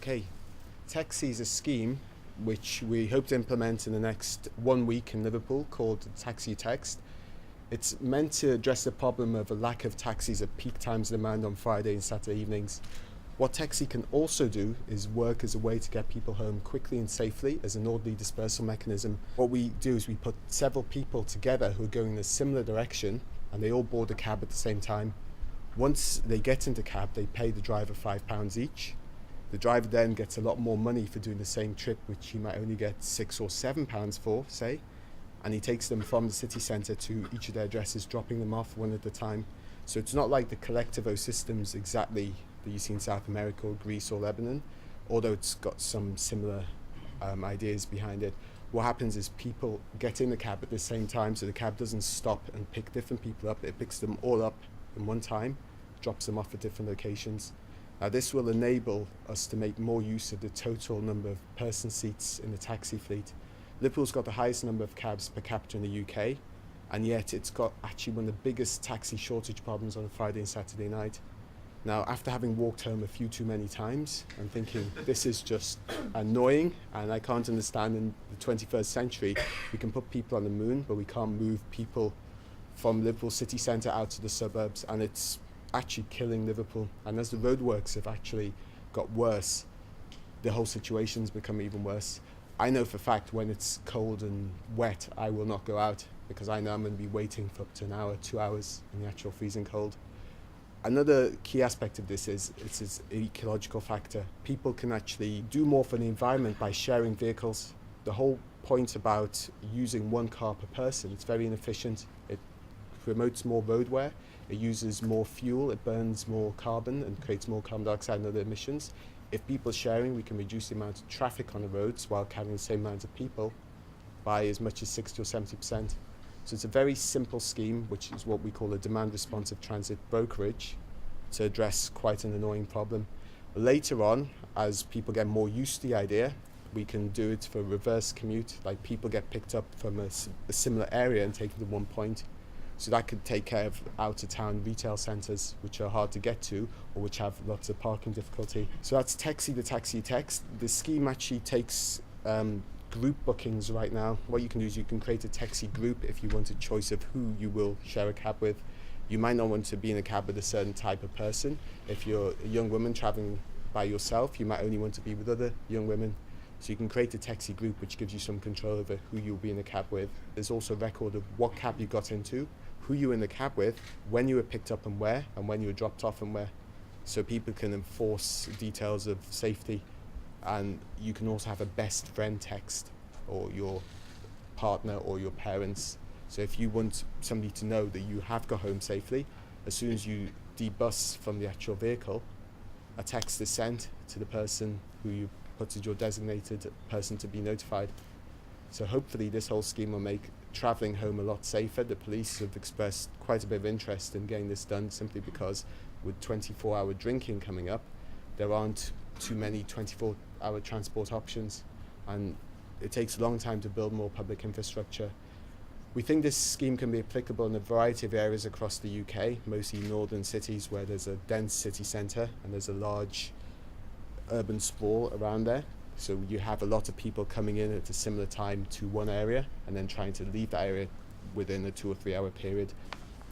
Okay, Texxi is a scheme which we hope to implement in the next 1 week in Liverpool called Taxi Text. It's meant to address the problem of a lack of taxis at peak times demand on Friday and Saturday evenings. What Texxi can also do is work as a way to get people home quickly and safely as an orderly dispersal mechanism. What we do is we put several people together who are going in a similar direction and they all board a cab at the same time. Once they get into cab, they pay the driver £5 each. The driver then gets a lot more money for doing the same trip, which he might only get £6 or £7 for, say, and he takes them from the city centre to each of their addresses, dropping them off one at a time. So it's not like the collectivo systems exactly that you see in South America or Greece or Lebanon, although it's got some similar ideas behind it. What happens is people get in the cab at the same time, so the cab doesn't stop and pick different people up. It picks them all up in one time, drops them off at different locations. Now this will enable us to make more use of the total number of person seats in the taxi fleet. Liverpool's got the highest number of cabs per capita in the UK, and yet it's got actually one of the biggest taxi shortage problems on a Friday and Saturday night. Now, after having walked home a few too many times and thinking this is just annoying and I can't understand in the 21st century we can put people on the moon but we can't move people from Liverpool city centre out to the suburbs, and it's actually killing Liverpool. And as the roadworks have actually got worse, the whole situation's become even worse. I know for a fact when it's cold and wet I will not go out because I know I'm going to be waiting for up to an hour, 2 hours in the actual freezing cold. Another key aspect of this is it's an ecological factor. People can actually do more for the environment by sharing vehicles. The whole point about using one car per person, it's very inefficient. It promotes more road wear, it uses more fuel, it burns more carbon and creates more carbon dioxide and other emissions. If people are sharing, we can reduce the amount of traffic on the roads while carrying the same amount of people by as much as 60 or 70%. So it's a very simple scheme, which is what we call a demand responsive transit brokerage, to address quite an annoying problem. Later on, as people get more used to the idea, we can do it for reverse commute, like people get picked up from a similar area and taken to one point. So that could take care of out-of-town retail centres which are hard to get to or which have lots of parking difficulty. So that's Texxi, the Taxi Text. The scheme actually takes group bookings right now. What you can do is you can create a Texxi group if you want a choice of who you will share a cab with. You might not want to be in a cab with a certain type of person. If you're a young woman travelling by yourself, you might only want to be with other young women. So you can create a Texxi group which gives you some control over who you'll be in a cab with. There's also a record of what cab you got into, who you were in the cab with, when you were picked up and where, and when you were dropped off and where. So people can enforce details of safety, and you can also have a best friend text, or your partner or your parents. So if you want somebody to know that you have got home safely, as soon as you debus from the actual vehicle, a text is sent to the person who you put as your designated person to be notified. So hopefully this whole scheme will make travelling home a lot safer. The police have expressed quite a bit of interest in getting this done simply because with 24-hour drinking coming up, there aren't too many 24-hour transport options, and it takes a long time to build more public infrastructure. We think this scheme can be applicable in a variety of areas across the UK, mostly northern cities where there's a dense city centre and there's a large urban sprawl around there. So you have a lot of people coming in at a similar time to one area and then trying to leave that area within a 2 or 3 hour period.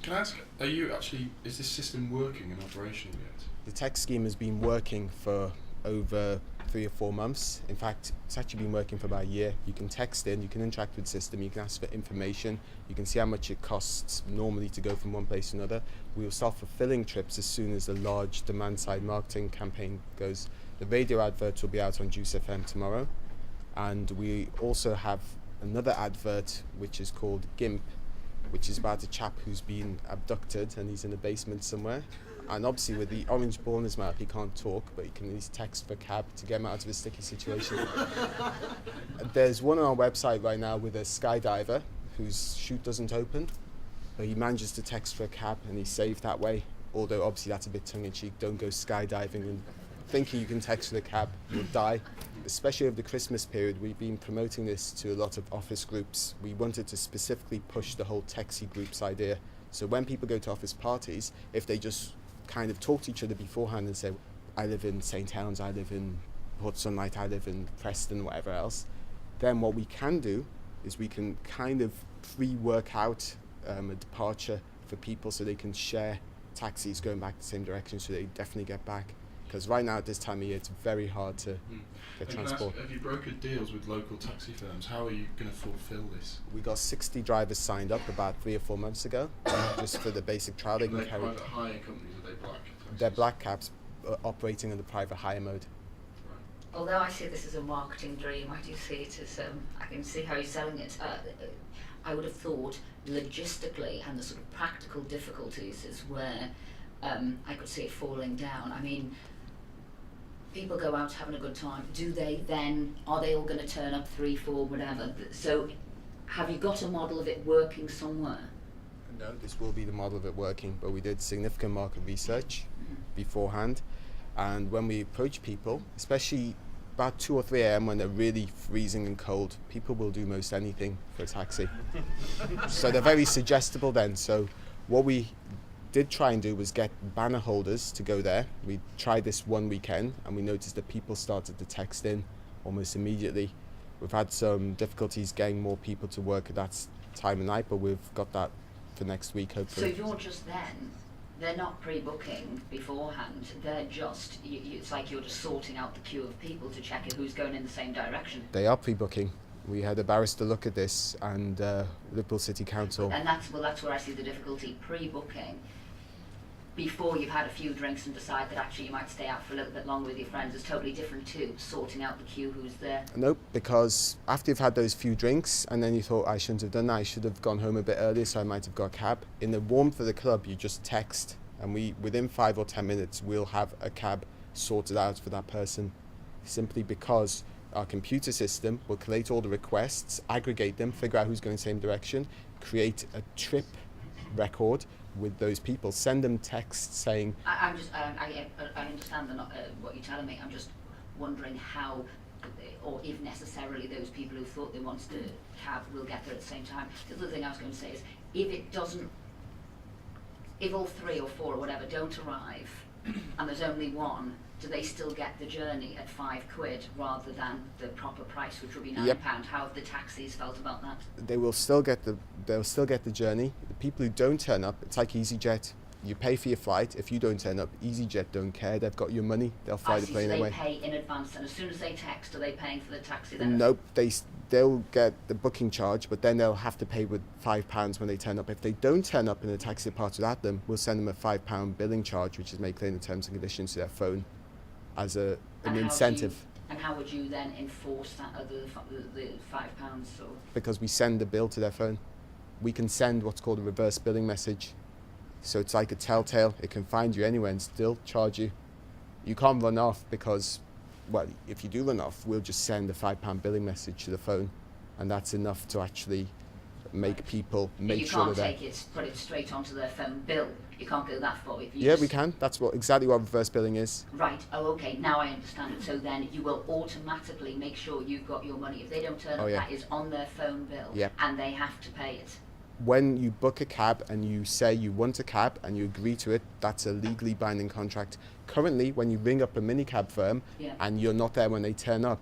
Can I ask, is this system working in operation yet? The tech scheme has been working for over 3 or 4 months. In fact, it's actually been working for about a year. You can text in, you can interact with the system, you can ask for information, you can see how much it costs normally to go from one place to another. We will start fulfilling trips as soon as the large demand-side marketing campaign goes. The radio advert will be out on Juice FM tomorrow, and we also have another advert which is called GIMP, which is about a chap who's been abducted and he's in a basement somewhere. And obviously with the orange ball in his mouth, he can't talk, but he can at least text for a cab to get him out of a sticky situation. There's one on our website right now with a skydiver whose chute doesn't open, but he manages to text for a cab and he's saved that way. Although obviously that's a bit tongue-in-cheek. Don't go skydiving and thinking you can text for the cab, you'll die. Especially over the Christmas period, we've been promoting this to a lot of office groups. We wanted to specifically push the whole Texxi groups idea. So when people go to office parties, if they just kind of talk to each other beforehand and say, I live in St. Helens, I live in put Sunlight, I live in Preston, whatever else, then what we can do is we can kind of pre-work out a departure for people so they can share taxis going back the same direction, so they definitely get back. Because right now at this time of year, it's very hard to get transport. Have you brokered deals with local taxi firms? How are you going to fulfil this? We got 60 drivers signed up about 3 or 4 months ago, just for the basic trial. They can carry. Private hire companies, are they black taxis? They're black cabs operating in the private hire mode. Right. Although I see this as a marketing dream, I do see it as, I can see how you're selling it. I would have thought logistically and the sort of practical difficulties is where I could see it falling down. I mean, people go out having a good time. Are they all going to turn up 3, 4, whatever? So have you got a model of it working somewhere? No, this will be the model of it working, but we did significant market research beforehand, and when we approach people, especially about 2 or 3 a.m. when they're really freezing and cold, people will do most anything for a taxi. So they're very suggestible then. So what we did try and do was get banner holders to go there. We tried this one weekend and we noticed that people started to text in almost immediately. We've had some difficulties getting more people to work at that time of night, but we've got that for next week, hopefully. So you're just then, they're not pre-booking beforehand, they're just, it's like you're just sorting out the queue of people to check who's going in the same direction. They are pre-booking. We had a barrister look at this, and Liverpool City Council. And that's where I see the difficulty, pre-booking. Before you've had a few drinks and decide that actually you might stay out for a little bit longer with your friends is totally different to sorting out the queue who's there. Nope, because after you've had those few drinks and then you thought, I shouldn't have done that, I should have gone home a bit earlier, so I might have got a cab. In the warmth of the club, you just text, and within 5 or 10 minutes, we'll have a cab sorted out for that person, simply because our computer system will collate all the requests, aggregate them, figure out who's going the same direction, create a trip record with those people, send them texts saying... I understand what you're telling me. I'm just wondering how, or if necessarily those people who thought they wanted a cab will get there at the same time. The other thing I was going to say is, if all 3 or 4 or whatever don't arrive, and there's only one, do they still get the journey at £5 rather than the proper price, which would be £9? Yep. How have the taxis felt about that? They'll still get the journey. The people who don't turn up, it's like EasyJet. You pay for your flight. If you don't turn up, EasyJet don't care. They've got your money. They'll fly the plane away. So they pay in advance, and as soon as they text, are they paying for the taxi then? Nope. They'll get the booking charge, but then they'll have to pay with £5 when they turn up. If they don't turn up and the taxi departs without them, we'll send them a £5 billing charge, which is made clear in the terms and conditions to their phone as an incentive. And how would you then enforce that other the £5? Or? Because we send the bill to their phone. We can send what's called a reverse billing message. So it's like a telltale. It can find you anywhere and still charge you. You can't run off because, well, if you do run off, we'll just send a £5 billing message to the phone, and that's enough to actually make people make sure that you can't put it straight onto their phone bill. You can't go that far. We can. That's exactly what reverse billing is. Right. Oh, okay. Now I understand it. So then you will automatically make sure you've got your money. If they don't turn up, that is on their phone bill, and they have to pay it. When you book a cab and you say you want a cab and you agree to it, that's a legally binding contract. Currently, when you ring up a minicab firm and you're not there when they turn up,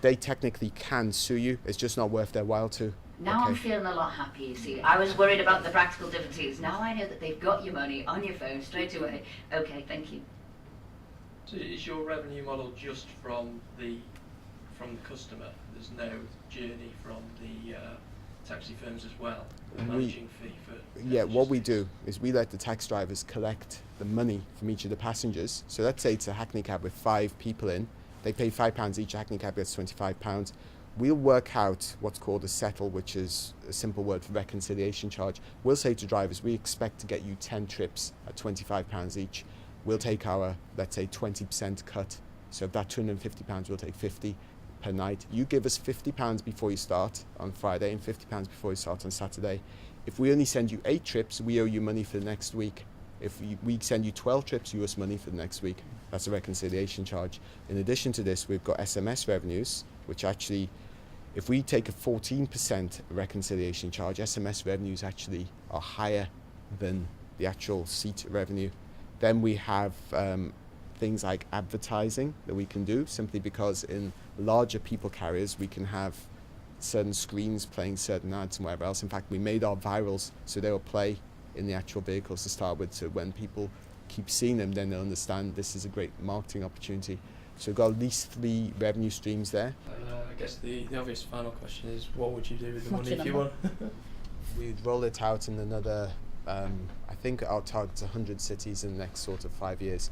they technically can sue you. It's just not worth their while to. Now I'm feeling a lot happier, you see. I was worried about the practical difficulties. Now I know that they've got your money on your phone straight away. Okay, thank you. So is your revenue model just from the customer? There's no journey from the taxi firms as well? Managing fee for... What we do is we let the taxi drivers collect the money from each of the passengers. So let's say it's a Hackney cab with 5 people in. They pay £5 each. A Hackney cab gets £25. We'll work out what's called a settle, which is a simple word for reconciliation charge. We'll say to drivers, we expect to get you 10 trips at £25 each. We'll take our, let's say, 20% cut. So of that £250, we'll take 50 per night. You give us £50 before you start on Friday and £50 before you start on Saturday. If we only send you 8 trips, we owe you money for the next week. If we send you 12 trips, you owe us money for the next week. That's a reconciliation charge. In addition to this, we've got SMS revenues, which actually, if we take a 14% reconciliation charge, SMS revenues actually are higher than the actual seat revenue. Then we have things like advertising that we can do, simply because in larger people carriers we can have certain screens playing certain ads and whatever else. In fact, we made our virals so they will play in the actual vehicles to start with, so when people keep seeing them, then they'll understand this is a great marketing opportunity. So we've got at least 3 revenue streams there. I guess the obvious final question is, what would you do with the What's money your if you won? We'd roll it out in another, I think our target's 100 cities in the next sort of 5 years.